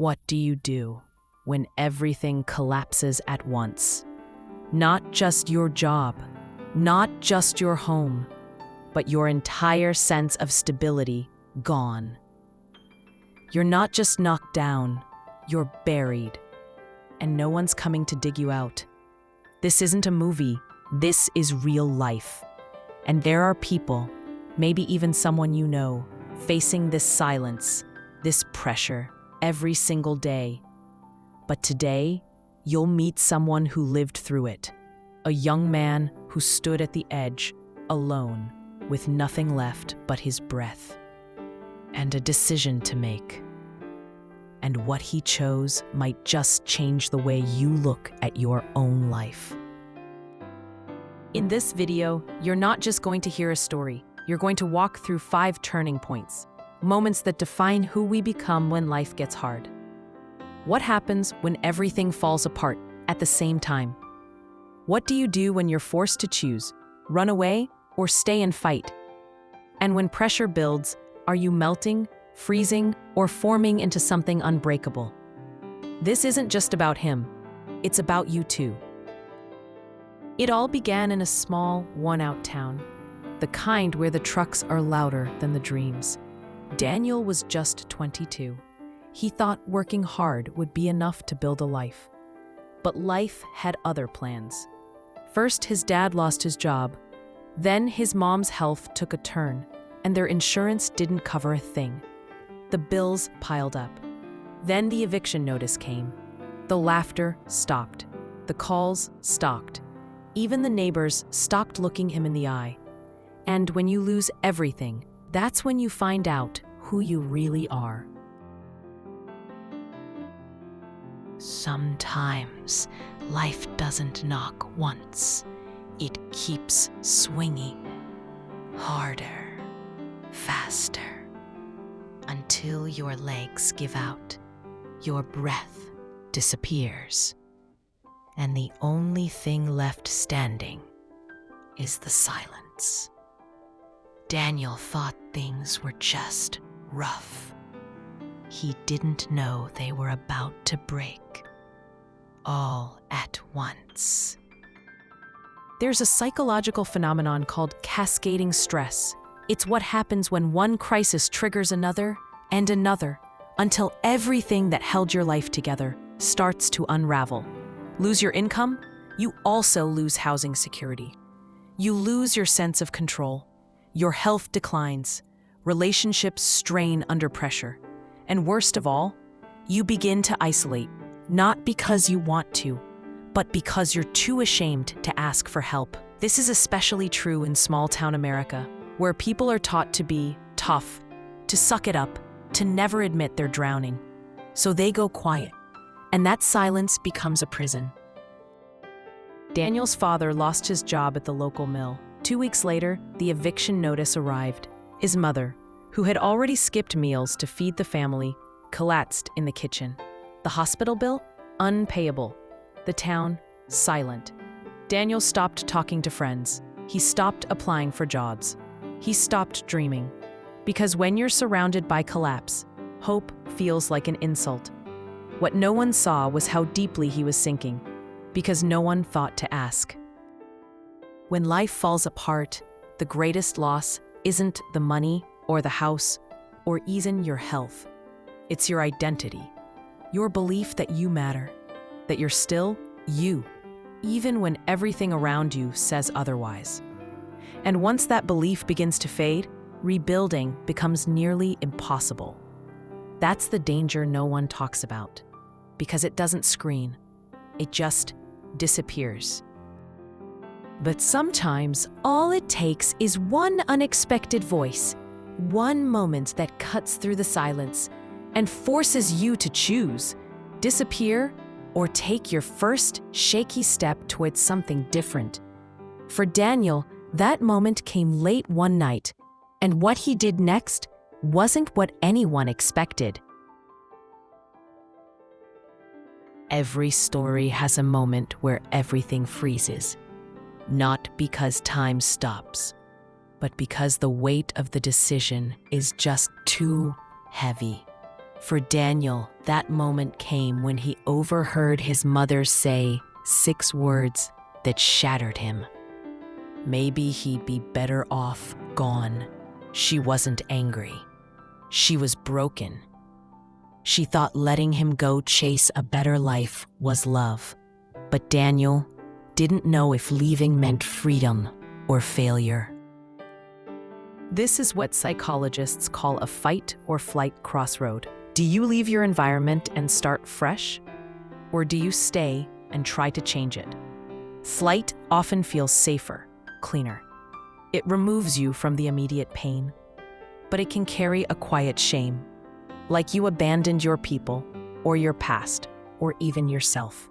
What do you do when everything collapses at once? Not just your job, not just your home, but your entire sense of stability gone. You're not just knocked down, you're buried, and no one's coming to dig you out. This isn't a movie, this is real life. And there are people, maybe even someone you know, facing this silence, this pressure, every single day. But today, you'll meet someone who lived through it. A young man who stood at the edge, alone, with nothing left but his breath. And a decision to make. And what he chose might just change the way you look at your own life. In this video, you're not just going to hear a story. You're going to walk through 5 turning points, moments that define who we become when life gets hard. What happens when everything falls apart at the same time? What do you do when you're forced to choose, run away, or stay and fight? And when pressure builds, are you melting, freezing, or forming into something unbreakable? This isn't just about him, it's about you too. It all began in a small, worn-out town, the kind where the trucks are louder than the dreams. Daniel was just 22. He thought working hard would be enough to build a life. But life had other plans. First, his dad lost his job. Then his mom's health took a turn, and their insurance didn't cover a thing. The bills piled up. Then the eviction notice came. The laughter stopped. The calls stopped. Even the neighbors stopped looking him in the eye. And when you lose everything, that's when you find out who you really are. Sometimes life doesn't knock once. It keeps swinging harder, faster, until your legs give out, your breath disappears, and the only thing left standing is the silence. Daniel thought things were just rough. He didn't know they were about to break, all at once. There's a psychological phenomenon called cascading stress. It's what happens when one crisis triggers another and another, until everything that held your life together starts to unravel. Lose your income? You also lose housing security. You lose your sense of control. Your health declines. Relationships strain under pressure. And worst of all, you begin to isolate, not because you want to, but because you're too ashamed to ask for help. This is especially true in small-town America, where people are taught to be tough, to suck it up, to never admit they're drowning. So they go quiet, and that silence becomes a prison. Daniel's father lost his job at the local mill. 2 weeks later, the eviction notice arrived. His mother, who had already skipped meals to feed the family, collapsed in the kitchen. The hospital bill? Unpayable. The town? Silent. Daniel stopped talking to friends. He stopped applying for jobs. He stopped dreaming. Because when you're surrounded by collapse, hope feels like an insult. What no one saw was how deeply he was sinking, because no one thought to ask. When life falls apart, the greatest loss isn't the money or the house or even your health. It's your identity, your belief that you matter, that you're still you, even when everything around you says otherwise. And once that belief begins to fade, rebuilding becomes nearly impossible. That's the danger no one talks about, because it doesn't scream, it just disappears. But sometimes all it takes is one unexpected voice, one moment that cuts through the silence and forces you to choose, disappear, or take your first shaky step towards something different. For Daniel, that moment came late one night, and what he did next wasn't what anyone expected. Every story has a moment where everything freezes, not because time stops, but because the weight of the decision is just too heavy. For Daniel, that moment came when he overheard his mother say 6 words that shattered him. Maybe he'd be better off gone. She wasn't angry. She was broken. She thought letting him go chase a better life was love. But Daniel didn't know if leaving meant freedom or failure. This is what psychologists call a fight or flight crossroad. Do you leave your environment and start fresh? Or do you stay and try to change it? Flight often feels safer, cleaner. It removes you from the immediate pain, but it can carry a quiet shame, like you abandoned your people, or your past, or even yourself.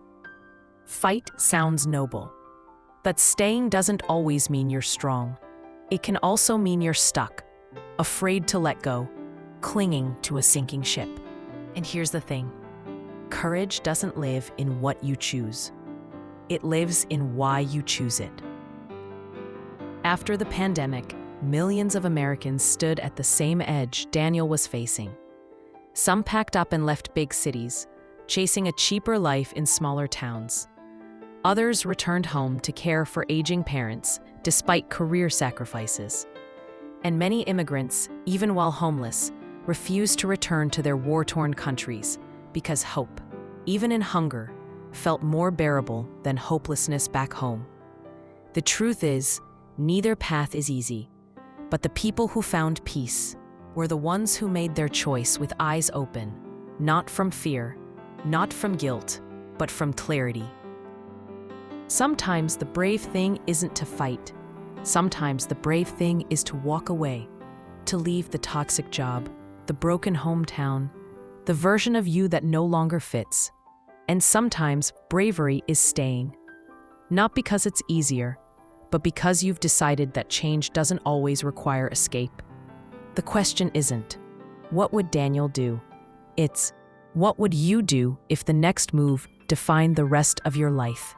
Fight sounds noble, but staying doesn't always mean you're strong. It can also mean you're stuck, afraid to let go, clinging to a sinking ship. And here's the thing: courage doesn't live in what you choose. It lives in why you choose it. After the pandemic, millions of Americans stood at the same edge Daniel was facing. Some packed up and left big cities, chasing a cheaper life in smaller towns. Others returned home to care for aging parents, despite career sacrifices. And many immigrants, even while homeless, refused to return to their war-torn countries because hope, even in hunger, felt more bearable than hopelessness back home. The truth is, neither path is easy, but the people who found peace were the ones who made their choice with eyes open, not from fear, not from guilt, but from clarity. Sometimes the brave thing isn't to fight. Sometimes the brave thing is to walk away, to leave the toxic job, the broken hometown, the version of you that no longer fits. And sometimes bravery is staying, not because it's easier, but because you've decided that change doesn't always require escape. The question isn't, what would Daniel do? It's, what would you do if the next move defined the rest of your life?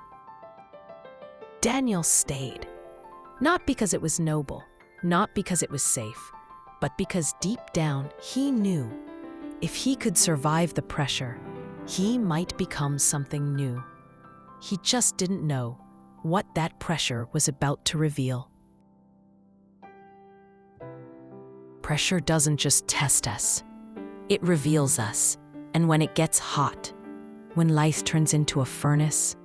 Daniel stayed, not because it was noble, not because it was safe, but because deep down he knew if he could survive the pressure, he might become something new. He just didn't know what that pressure was about to reveal. Pressure doesn't just test us, it reveals us. And when it gets hot, when life turns into a furnace,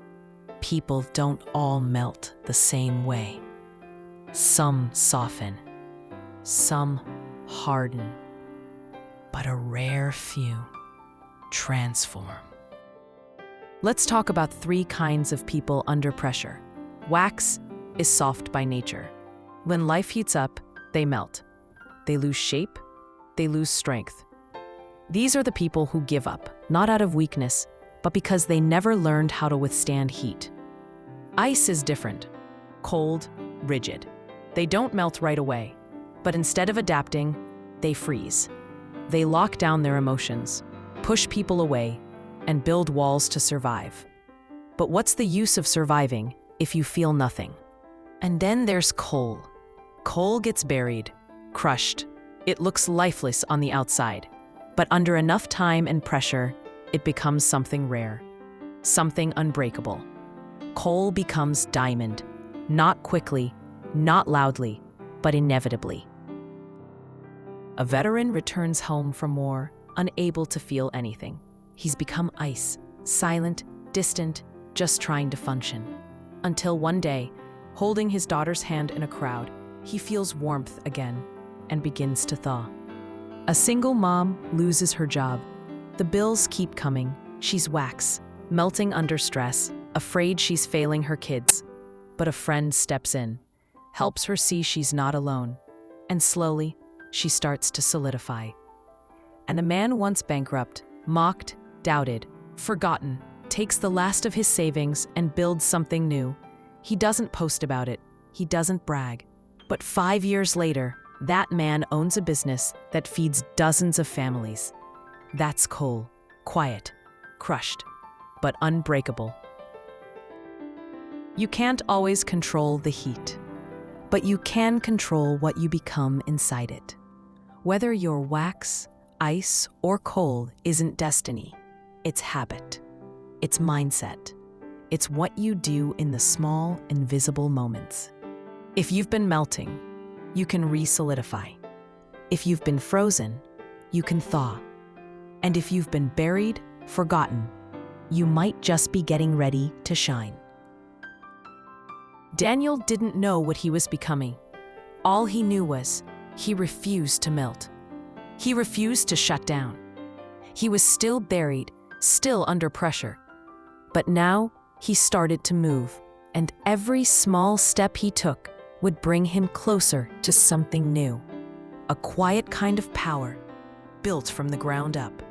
people don't all melt the same way. Some soften, some harden, but a rare few transform. Let's talk about 3 kinds of people under pressure. Wax is soft by nature. When life heats up, they melt. They lose shape, they lose strength. These are the people who give up, not out of weakness, but because they never learned how to withstand heat. Ice is different. Cold, rigid. They don't melt right away, but instead of adapting, they freeze. They lock down their emotions, push people away, and build walls to survive. But what's the use of surviving if you feel nothing? And then there's coal. Coal gets buried, crushed. It looks lifeless on the outside, but under enough time and pressure, it becomes something rare, something unbreakable. Coal becomes diamond, not quickly, not loudly, but inevitably. A veteran returns home from war, unable to feel anything. He's become ice, silent, distant, just trying to function. Until one day, holding his daughter's hand in a crowd, he feels warmth again and begins to thaw. A single mom loses her job. The bills keep coming. She's wax, melting under stress, afraid she's failing her kids. But a friend steps in, helps her see she's not alone, and slowly, she starts to solidify. And a man once bankrupt, mocked, doubted, forgotten, takes the last of his savings and builds something new. He doesn't post about it. He doesn't brag. But 5 years later, that man owns a business that feeds dozens of families. That's coal, quiet, crushed, but unbreakable. You can't always control the heat, but you can control what you become inside it. Whether you're wax, ice or cold isn't destiny. It's habit. It's mindset. It's what you do in the small, invisible moments. If you've been melting, you can re-solidify. If you've been frozen, you can thaw. And if you've been buried, forgotten, you might just be getting ready to shine. Daniel didn't know what he was becoming. All he knew was he refused to melt. He refused to shut down. He was still buried, still under pressure. But now he started to move, and every small step he took would bring him closer to something new. A quiet kind of power, built from the ground up.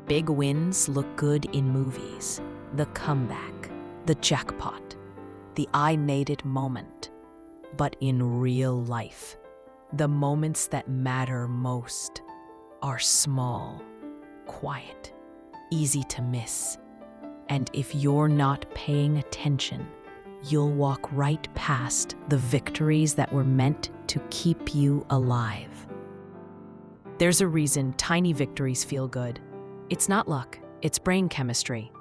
Big wins look good in movies. The comeback, the jackpot, the I-made-it moment. But in real life, the moments that matter most are small, quiet, easy to miss. And if you're not paying attention, you'll walk right past the victories that were meant to keep you alive. There's a reason tiny victories feel good. It's not luck, it's brain chemistry.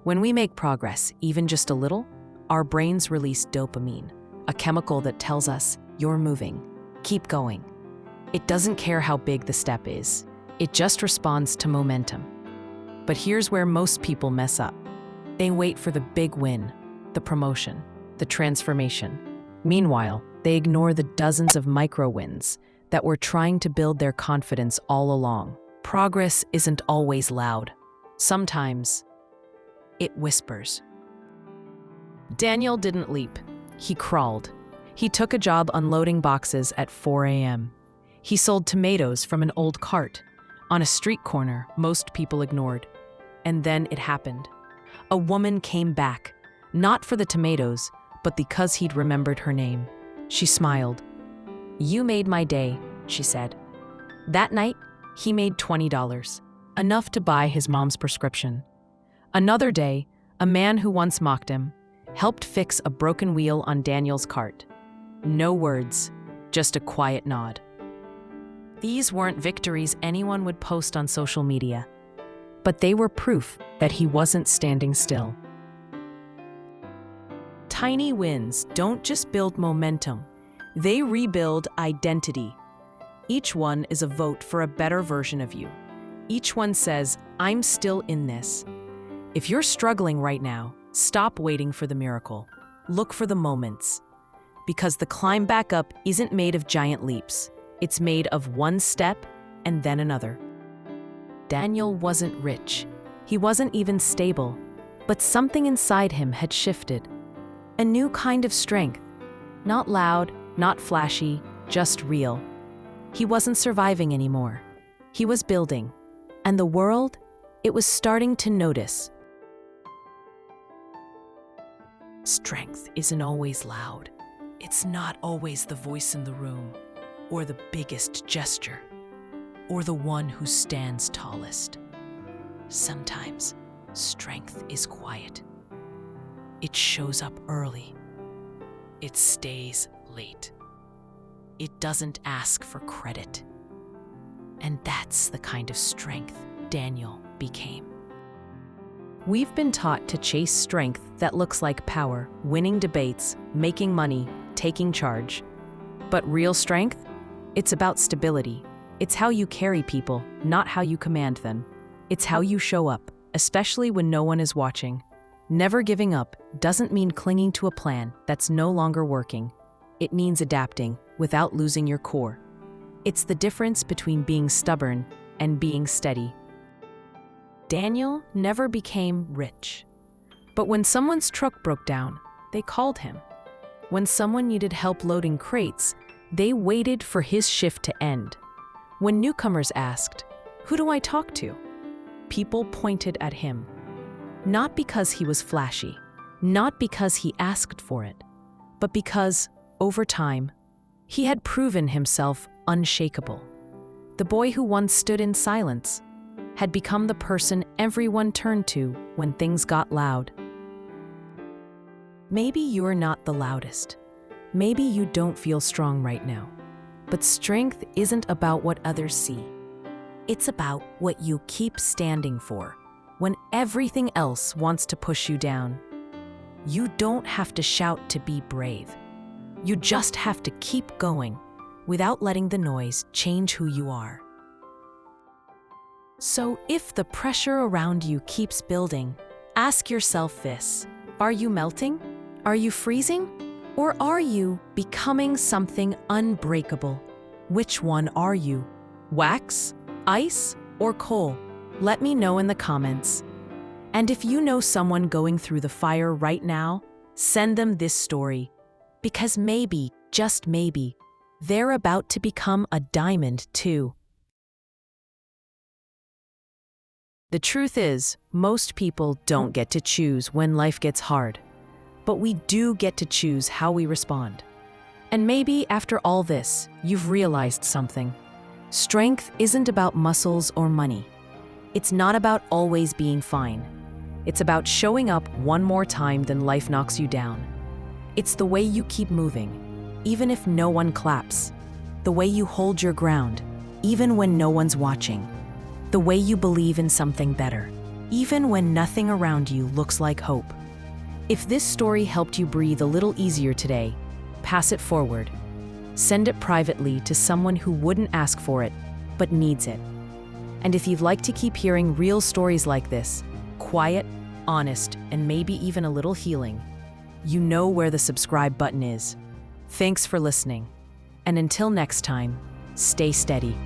When we make progress, even just a little, our brains release dopamine, a chemical that tells us, you're moving, keep going. It doesn't care how big the step is, it just responds to momentum. But here's where most people mess up. They wait for the big win, the promotion, the transformation. Meanwhile, they ignore the dozens of micro wins that were trying to build their confidence all along. Progress isn't always loud. Sometimes, it whispers. Daniel didn't leap. He crawled. He took a job unloading boxes at 4 a.m. He sold tomatoes from an old cart on a street corner most people ignored. And then it happened. A woman came back, not for the tomatoes, but because he'd remembered her name. She smiled. "You made my day," she said. That night, he made $20, enough to buy his mom's prescription. Another day, a man who once mocked him helped fix a broken wheel on Daniel's cart. No words, just a quiet nod. These weren't victories anyone would post on social media, but they were proof that he wasn't standing still. Tiny wins don't just build momentum, they rebuild identity. Each one is a vote for a better version of you. Each one says, I'm still in this. If you're struggling right now, stop waiting for the miracle. Look for the moments. Because the climb back up isn't made of giant leaps. It's made of one step and then another. Daniel wasn't rich. He wasn't even stable. But something inside him had shifted. A new kind of strength. Not loud, not flashy, just real. He wasn't surviving anymore. He was building. And the world, it was starting to notice. Strength isn't always loud. It's not always the voice in the room, or the biggest gesture, or the one who stands tallest. Sometimes, strength is quiet. It shows up early. It stays late. It doesn't ask for credit. And that's the kind of strength Daniel became. We've been taught to chase strength that looks like power, winning debates, making money, taking charge. But real strength? It's about stability. It's how you carry people, not how you command them. It's how you show up, especially when no one is watching. Never giving up doesn't mean clinging to a plan that's no longer working. It means adapting without losing your core. It's the difference between being stubborn and being steady. Daniel never became rich. But when someone's truck broke down, they called him. When someone needed help loading crates, they waited for his shift to end. When newcomers asked, "Who do I talk to?" people pointed at him. Not because he was flashy, not because he asked for it, but because, over time, he had proven himself unshakable. The boy who once stood in silence had become the person everyone turned to when things got loud. Maybe you're not the loudest. Maybe you don't feel strong right now. But strength isn't about what others see. It's about what you keep standing for when everything else wants to push you down. You don't have to shout to be brave. You just have to keep going without letting the noise change who you are. So if the pressure around you keeps building, ask yourself this: are you melting? Are you freezing? Or are you becoming something unbreakable? Which one are you? Wax, ice, or coal? Let me know in the comments. And if you know someone going through the fire right now, send them this story, because maybe, just maybe, they're about to become a diamond too. The truth is, most people don't get to choose when life gets hard, but we do get to choose how we respond. And maybe after all this, you've realized something. Strength isn't about muscles or money. It's not about always being fine. It's about showing up one more time than life knocks you down. It's the way you keep moving, even if no one claps. The way you hold your ground, even when no one's watching. The way you believe in something better, even when nothing around you looks like hope. If this story helped you breathe a little easier today, pass it forward. Send it privately to someone who wouldn't ask for it, but needs it. And if you'd like to keep hearing real stories like this, quiet, honest, and maybe even a little healing, you know where the subscribe button is. Thanks for listening. And until next time, stay steady.